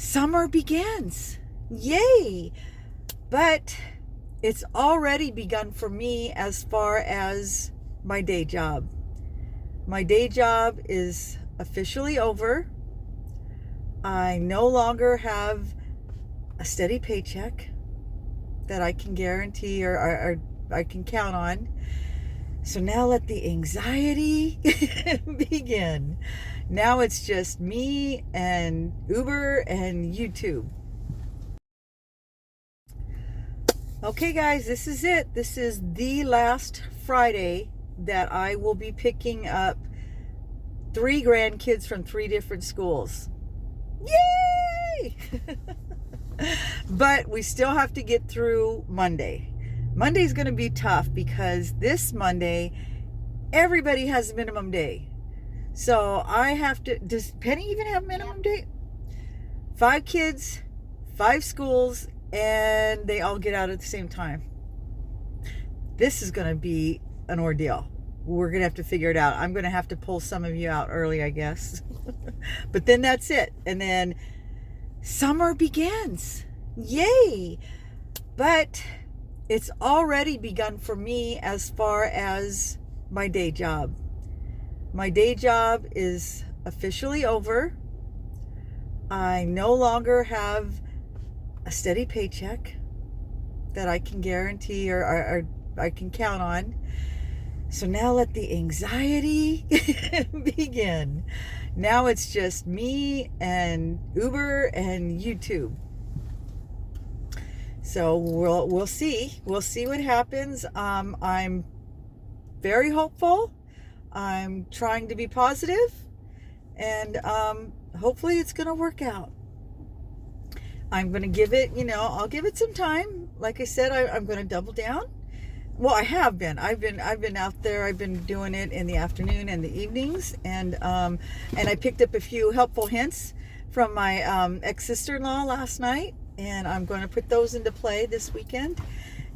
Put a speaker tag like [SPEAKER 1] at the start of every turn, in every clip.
[SPEAKER 1] Summer begins. Yay! But it's already begun for me as far as my day job. My day job is officially over. I no longer have a steady paycheck that I can guarantee or I can count on. So now let the anxiety begin. Now it's just me and Uber and YouTube. Okay, guys, this is it. This is the last Friday that I will be picking up 3 grandkids from 3 different schools. Yay! But we still have to get through Monday. Monday's going to be tough because this Monday, everybody has a minimum day. So I have to, does Penny even have minimum day? 5 kids, 5 schools, and they all get out at the same time. This is going to be an ordeal. We're going to have to figure it out. I'm going to have to pull some of you out early, I guess. But then that's it. And then summer begins. Yay! But it's already begun for me as far as my day job. My day job is officially over. I no longer have a steady paycheck that I can guarantee or I can count on. So now let the anxiety begin. Now it's just me and Uber and YouTube. So we'll see. We'll see what happens. I'm very hopeful. I'm trying to be positive, and hopefully it's going to work out. I'm going to give it, I'll give it some time. Like I said, I'm going to double down. Well, I have been. I've been out there. I've been doing it in the afternoon and the evenings, and I picked up a few helpful hints from my ex-sister-in-law last night, and I'm going to put those into play this weekend,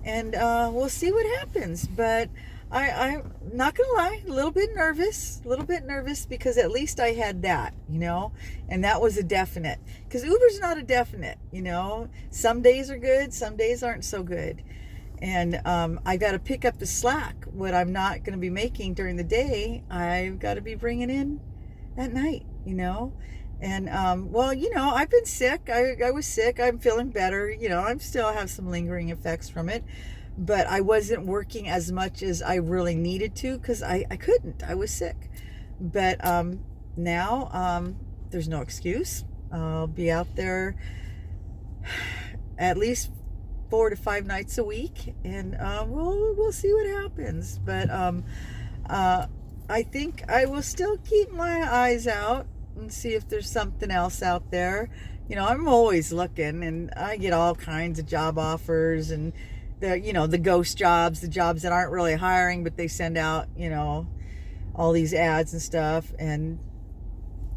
[SPEAKER 1] and we'll see what happens. But I'm not going to lie, a little bit nervous because at least I had that, and that was a definite, because Uber's not a definite, some days are good, some days aren't so good. And I got to pick up the slack. What I'm not going to be making during the day, I've got to be bringing in at night, And, I've been sick. I was sick. I'm feeling better. I still have some lingering effects from it. But I wasn't working as much as I really needed to because I couldn't. I was sick. But now there's no excuse. I'll be out there at least 4 to 5 nights a week, and we'll see what happens. But I think I will still keep my eyes out and see if there's something else out there. I'm always looking, and I get all kinds of job offers, and the ghost jobs, the jobs that aren't really hiring, but they send out, all these ads and stuff, and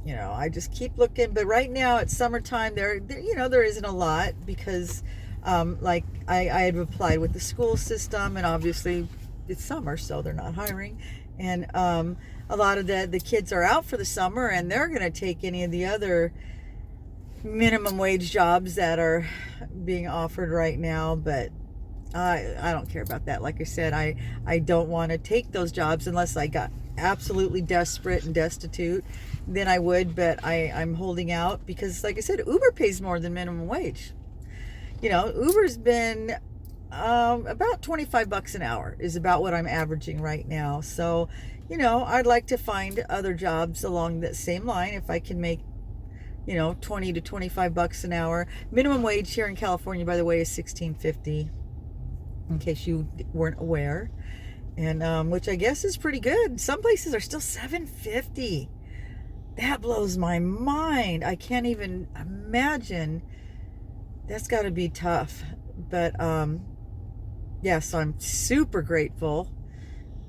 [SPEAKER 1] I just keep looking. But right now it's summertime. There isn't a lot because I had applied with the school system, and obviously it's summer, so they're not hiring. And a lot of the kids are out for the summer, and they're going to take any of the other minimum wage jobs that are being offered right now. But I don't care about that. Like I said, I don't want to take those jobs unless I got absolutely desperate and destitute. Then I would, but I'm holding out because, like I said, Uber pays more than minimum wage. Uber's been about $25 an hour is about what I'm averaging right now. So, I'd like to find other jobs along that same line if I can make, $20 to $25 an hour. Minimum wage here in California, by the way, is $16.50, in case you weren't aware. And which I guess is pretty good. Some places are still $7.50. That blows my mind. I can't even imagine. That's got to be tough. But so I'm super grateful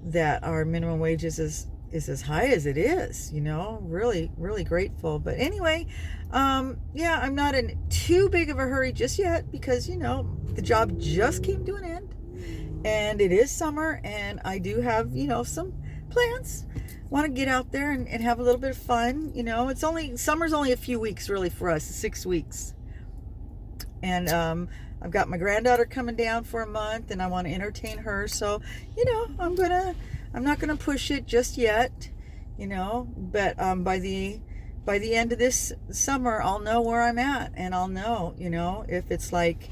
[SPEAKER 1] that our minimum wages is as high as it is, really, really grateful. But anyway, I'm not in too big of a hurry just yet because, the job just came to an end, and it is summer, and I do have, some plans. want to get out there and have a little bit of fun. You know, summer's only a few weeks really for us, 6 weeks. And I've got my granddaughter coming down for a month, and I want to entertain her. So, you know, I'm not gonna push it just yet, you know. But by the end of this summer, I'll know where I'm at, and I'll know, you know, if it's like,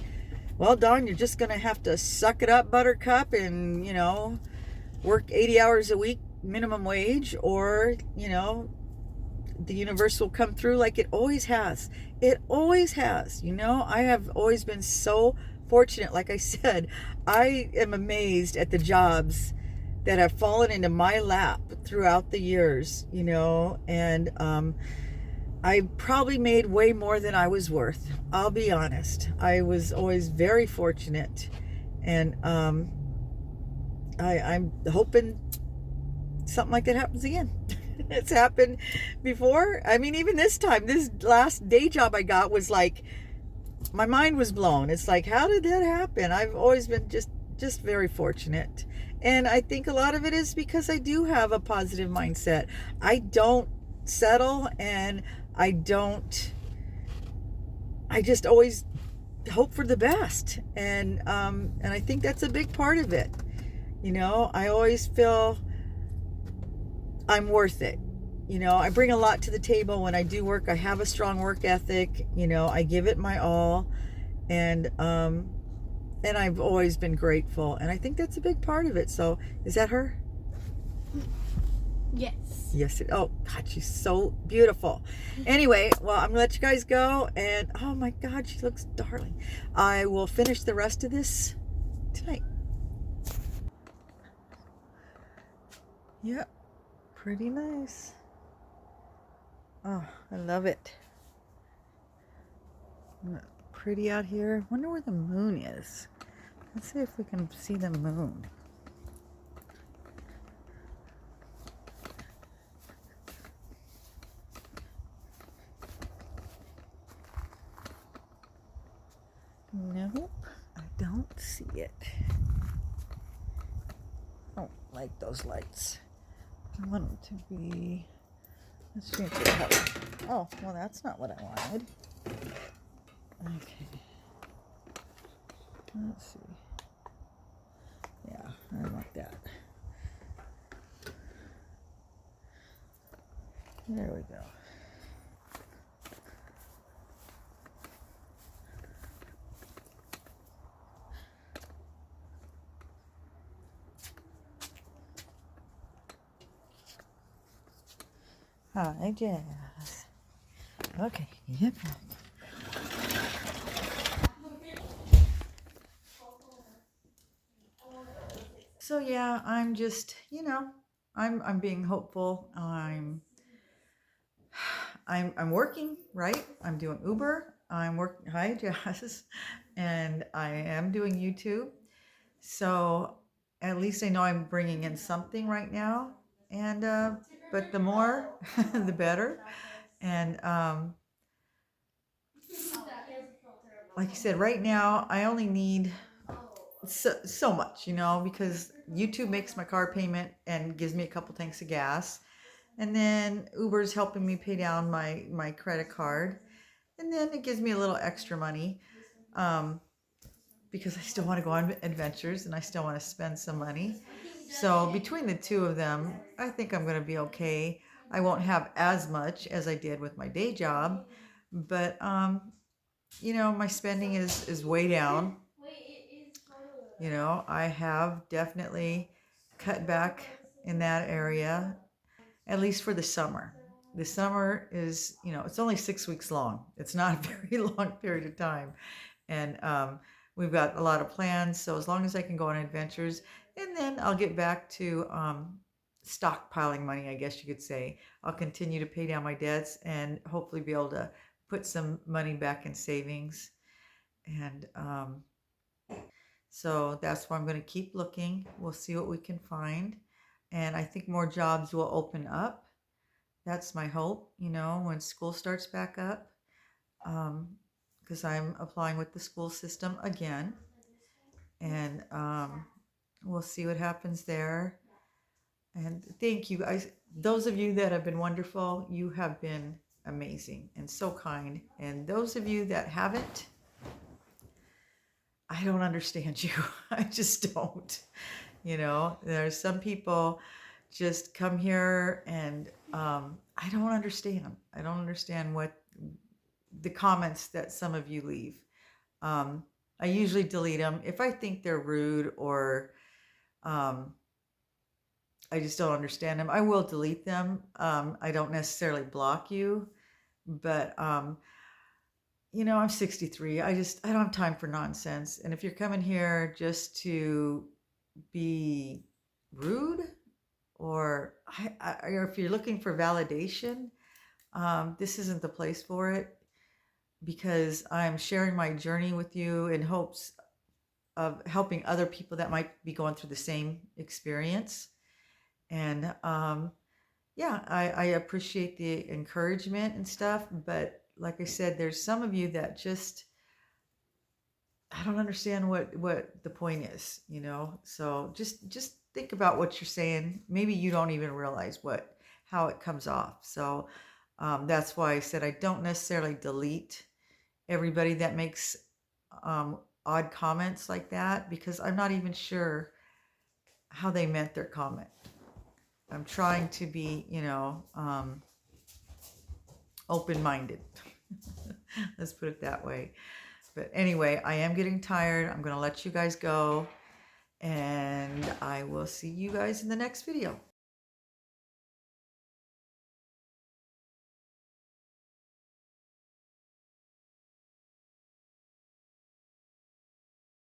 [SPEAKER 1] well, Dawn, you're just gonna have to suck it up, Buttercup, and you know, work 80 hours a week minimum wage, or you know, the universe will come through like it always has. It always has. You know, I have always been so fortunate. Like I said, I am amazed at the jobs that have fallen into my lap throughout the years, you know, and I probably made way more than I was worth. I'll be honest. I was always very fortunate, and I'm hoping something like that happens again. It's happened before. I mean, even this time, this last day job I got was like, my mind was blown. It's like, how did that happen? I've always been just very fortunate. And I think a lot of it is because I do have a positive mindset. I don't settle, and I just always hope for the best. And I think that's a big part of it. You know, I always feel I'm worth it. You know, I bring a lot to the table when I do work. I have a strong work ethic. You know, I give it my all, and I've always been grateful, and I think that's a big part of it. So, is that her?
[SPEAKER 2] Yes.
[SPEAKER 1] Yes. Oh God, she's so beautiful. Anyway, well, I'm gonna let you guys go, and oh my God, she looks darling. I will finish the rest of this tonight. Yep. Pretty nice. Oh, I love it. Pretty out here. Wonder where the moon is. Let's see if we can see the moon. Nope, I don't see it. I don't like those lights. I want it to be... Let's change the color. Oh, well, that's not what I wanted. Okay. Let's see. Yeah, I want that. There we go. Hi, Jazz. Okay, yep. So yeah, I'm just, you know, I'm being hopeful. I'm working, right? I'm doing Uber. I'm working. Hi, Jazz, and I am doing YouTube. So at least I know I'm bringing in something right now, and but the more, the better. And like you said, right now I only need so much, you know, because YouTube makes my car payment and gives me a couple tanks of gas, and then Uber's helping me pay down my credit card, and then it gives me a little extra money, because I still want to go on adventures and I still want to spend some money. So between the two of them, I think I'm going to be okay. I won't have as much as I did with my day job, but you know, my spending is way down. You know, I have definitely cut back in that area, at least for the summer. The summer is, you know, it's only 6 weeks long. It's not a very long period of time. And we've got a lot of plans. So as long as I can go on adventures, and then I'll get back to stockpiling money, I guess you could say. I'll continue to pay down my debts and hopefully be able to put some money back in savings. And so that's why I'm going to keep looking. We'll see what we can find. And I think more jobs will open up. That's my hope, you know, when school starts back up. Because I'm applying with the school system again. And we'll see what happens there. And thank you. those of you that have been wonderful, you have been amazing and so kind. And those of you that haven't, I don't understand you. I just don't. There's some people just come here and I don't understand. I don't understand what the comments that some of you leave. I usually delete them if I think they're rude or um, I just don't understand them. I will delete them. I don't necessarily block you, but I'm 63. I don't have time for nonsense. And if you're coming here just to be rude or or if you're looking for validation, this isn't the place for it because I'm sharing my journey with you in hopes of helping other people that might be going through the same experience. And yeah, I appreciate the encouragement and stuff, but like I said, there's some of you that just I don't understand what the point is, So just think about what you're saying. Maybe you don't even realize how it comes off. So that's why I said I don't necessarily delete everybody that makes odd comments like that because I'm not even sure how they meant their comment. I'm trying to be, open-minded. Let's put it that way. But anyway, I am getting tired. I'm going to let you guys go. And I will see you guys in the next video.